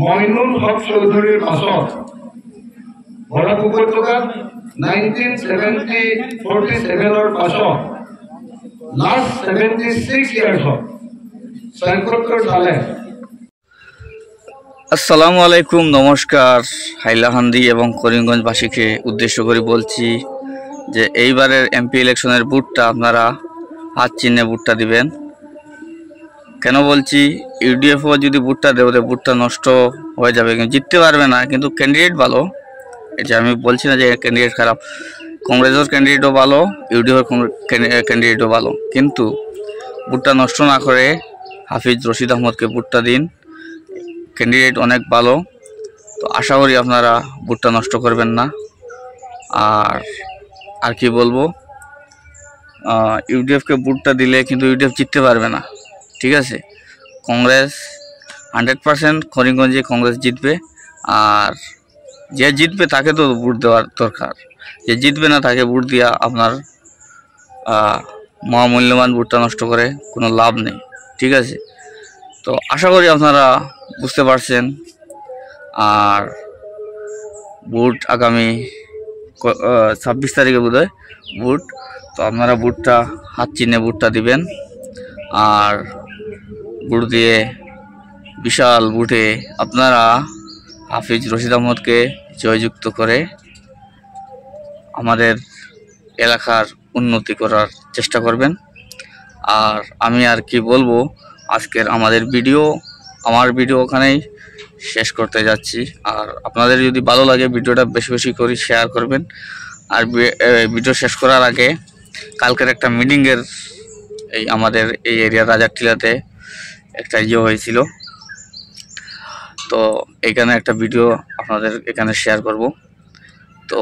মইনুল হক চৌধুরীর পাছত বরাক উপত্যকাত 1947 পাছত লাস্ট 76 ইয়ার্সত সৈকতর সালে। আসসালামু আলাইকুম, নমস্কার। হাইলাকান্দি এবং করিমগঞ্জবাসীকে উদ্দেশ্য করে বলছি যে এইবারের এমপি ইলেকশনের ভোটটা আপনারা হাত চিহ্নে ভোটটা দিবেন। কেন বলছি, ইউডিএফও যদি ভোটটা দেবে ভোটটা নষ্ট হয়ে যাবে, কিন্তু জিততে পারবে না, কিন্তু ক্যান্ডিডেট ভালো। এটা আমি বলছি না যে ক্যান্ডিডেট খারাপ, কংগ্রেসের ক্যান্ডিডেটও ভালো, ইউডিএফের ক্যান্ডিডেটও ভালো, কিন্তু ভোটটা নষ্ট না করে হাফিজ রশিদ আহমদকে ভোটটা দিন। ক্যান্ডিডেট অনেক ভালো, তো আশা করি আপনারা ভোটটা নষ্ট করবেন না। আর কি বলবো, ইউডিএফকে ভোটটা দিলে কিন্তু ইউডিএফ জিততে পারবে না, ঠিক আছে? কংগ্রেস 100% করিমগঞ্জে কংগ্রেস জিতবে, আর যে জিতবে তাকে তো ভোট দেওয়ার দরকার, যে জিতবে না তাকে ভোট দিয়া আপনার মহামূল্যবান ভোটটা নষ্ট করে কোনো লাভ নেই, ঠিক আছে? তো আশা করি আপনারা বুঝতে পারছেন। আর ভোট আগামী 26 তারিখে বোধহয় ভোট, তো আপনারা ভোটটা হাত চিহ্নে ভোটটা দিবেন। আর ভোট দিয়ে বিশাল ভোটে আপনারা হাফিজ রশিদ আহমদকে জয়যুক্ত করে আমাদের এলাকার উন্নতি করার চেষ্টা করবেন। আর আমি আর কি বলবো, আজকের আমার ভিডিও ওখানেই শেষ করতে যাচ্ছি। আর আপনাদের যদি ভালো লাগে ভিডিওটা বেশি বেশি করে শেয়ার করবেন। আর ভিডিও শেষ করার আগে কালকের একটা মিটিংয়ের আমাদের এই এরিয়া রাজারটিলাতে একটা হয়েছিল, তো এখানে একটা ভিডিও আপনাদের এখানে শেয়ার করব। তো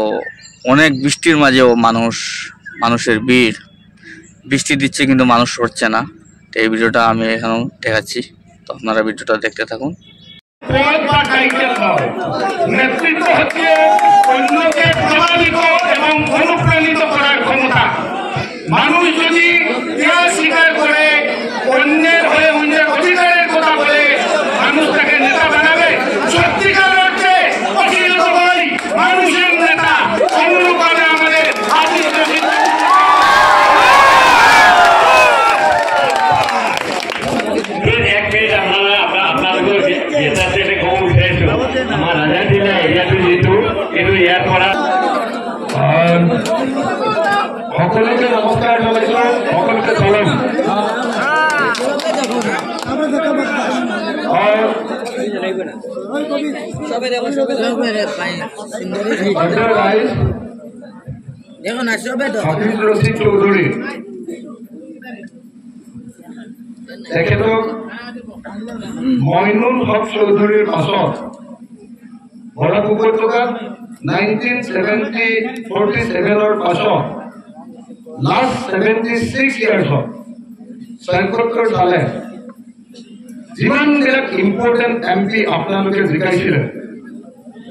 অনেক বৃষ্টির মাঝেও মানুষের ভিড়, বৃষ্টি দিচ্ছে কিন্তু মানুষ সরছে না। তো এই ভিডিওটা আমি এখানেও দেখাচ্ছি, তো আপনারা ভিডিওটা দেখতে থাকুন। নেতৃত্ব হচ্ছে অন্যকে প্রভাবিত এবং অনুপ্রাণিত করার ক্ষমতা। মানুষ যদি স্বীকার করে অন্যের হয়ে অন্যের অধিকারের কথা বলে মানুষ তাকে নেতা বানাবে, সত্যিকার অর্থে মানুষের নেতা অন্যভাবে আমাদের সকলকে নমস্কার জানাইছো, সকলকে সালাম। হাফিজ রশিদ চৌধুরী তেখেতক মইনুল হক চৌধুরীর পাছত বরাক উপত্যকাত 1947 পাছত লাস্ট 76 ইয়ার্সত সৈকতর সালে যিমানবিলাক ইম্পৰ্টেণ্ট এমপি আপোনালোকে জিকাইছিলে,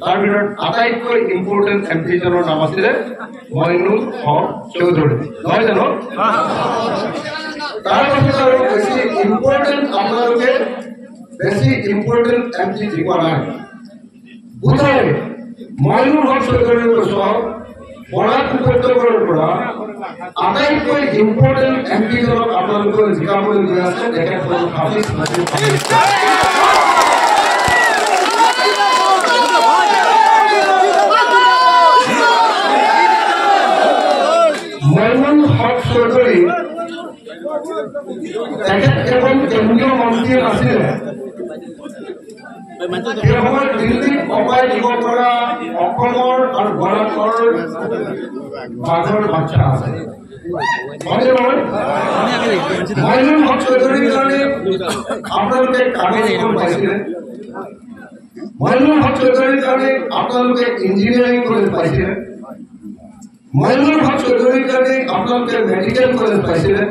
তাৰ ভিতৰত আটাইতকৈ ইম্পৰ্টেণ্ট এমপিজনৰ নাম আছিলে মইনুল হক চৌধুৰী, নহয় জানো? তাৰ পাছত আৰু বেছি ইম্পৰ্টেণ্ট আপোনালোকে এমপি জিকা নাই। বোধহয় মইনুল হক চৌধুৰীৰ পিছত বৰাক উপত্যকাৰ পৰা আটাইতকৈ ইম্পৰ্টেণ্ট এমপিজনক আপোনালোকে জিকাবলৈ গৈ আছে, তেখেত হ'ল হাফিজ ৰশিদ আহমদ। মইনুল হক চৌধুৰী তেখেত কেৱল কেন্দ্ৰীয় মন্ত্ৰী নাছিলে, দিল্লীত কমাই দিব পৰা অসমৰ আৰু বৰাকৰ বাঘৰ বাচ্চা আছে। মইনুল হক চৌধুৰীৰ কাৰণে আপোনালোকে কাগজখন পাইছিলে, মইনুল হক চৌধুৰীৰ কাৰণে আপোনালোকে ইঞ্জিনিয়াৰিং কলেজ পাইছিলে, মইনুল হক চৌধুৰীৰ কাৰণে আপোনালোকে মেডিকেল কলেজ পাইছিলে।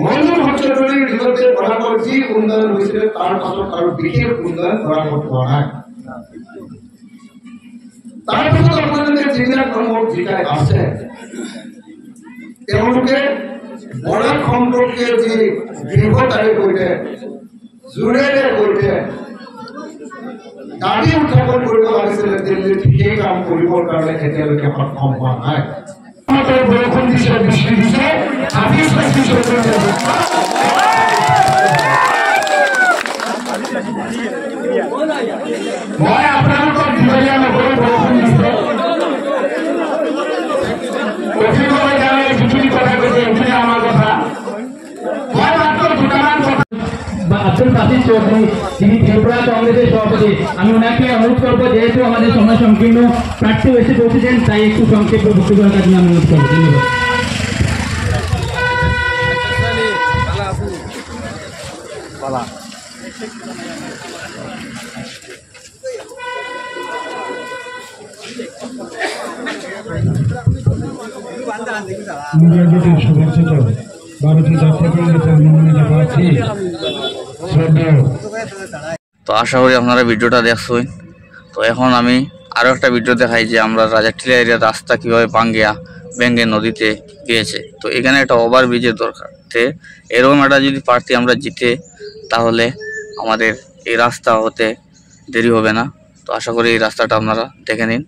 মইনুল হক চৌধুৰীৰ বিৰুদ্ধে বৰাকৰ যি উন্নয়ন হৈছিলে তাৰ পাছত আৰু বিশেষ উন্নয়ন বৰাকত হোৱা নাই। তাৰ পাছত আপোনালোকে যিবিলাক মানুহক জিকাই আছে তেওঁলোকে বৰাক সম্পৰ্কে যি দীৰ্ঘতাৰে কৈছে জোৰে কৰিছে দাবী উত্থাপন কৰিব লাগিছিলে দিল্লীত সেই কাম কৰিবৰ কাৰণে এতিয়ালৈকে সক্ষম হোৱা নাই বৰষুণ দিছে বৃষ্টি দিছে হাফিজ মই আপোনালোকক দীঘলীয়া নকৰো বৰষুণ দিছে যিখিনি কথা কৈছে এইখিনি আমাৰ কথা মই মাত্ৰ দুটামান কথা আব্দুল বাসির চৌধুরী যিনি ত্রিপুরা কংগ্রেসের সভাপতি আমি ওনাকে অনুরোধ করবো যেহেতু আমাদের সময় সংকীর্ণ প্রার্থী এসে পৌঁছেছেন তাই একটু সংক্ষেপে বক্তব্য রাখার জন্য আমি অনুরোধ করবো ধন্যবাদ সমর্থিত ভারতীয় জাতীয় কংগ্রেসের মনোনীত প্রার্থী তো আশা করি আপনারা ভিডিওটা দেখছেন। তো এখন আমি আরও একটা ভিডিও দেখাই যে আমরা রাজারটিলা এরিয়ার রাস্তা কীভাবে ভেঙে নদীতে গিয়েছে। তো এখানে একটা ওভারব্রিজের দরকার, তো এরকম একটা যদি প্রার্থী আমরা জিতে তাহলে আমাদের এই রাস্তা হতে দেরি হবে না। তো আশা করি এই রাস্তাটা আপনারা দেখে নিন।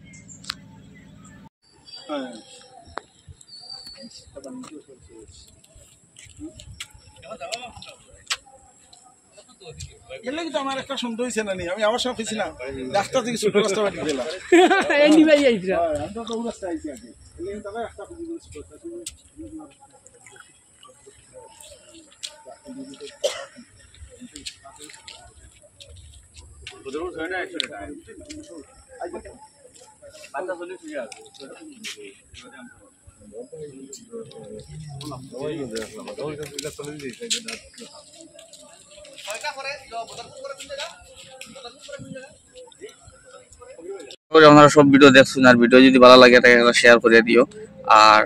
এলে কিন্তু আমার একটা সুন্দর হয়েছে না আমি আমার সব পেয়েছিলাম রাস্তা থেকে ছোট রাস্তা বাড়ি গেলাম আমি তো রাস্তা আইছি আগে রাস্তা আপনারা সব ভিডিও দেখছেন, আর ভিডিও যদি ভালো লাগে তাকে শেয়ার করে দিও, আর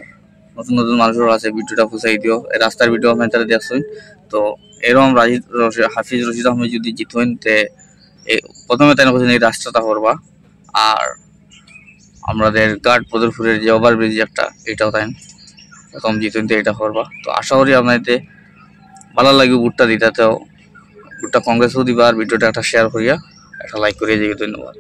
নতুন নতুন মানুষের আছে ভিডিওটা পৌঁছাই দিও। এই রাস্তার ভিডিও আপনারা দেখছেন। তো এরকম হাফিজ রশিদ আহমেদ যদি জিতেন তে প্রথমে তাই এই রাস্তাটা করবা, আর আমাদের গার্ড পদরপুরের যে ওভারব্রিজ একটা এটাও তাই প্রথম জিতেন এটা করবা। তো আশা করি আপনাদের ভালো লাগবে ভোটটা দিতে, তো ভোটটা কংগ্রেসও দিবা, আর ভিডিওটা একটা শেয়ার করিয়া একটা লাইক করিয়া যাবে। ধন্যবাদ।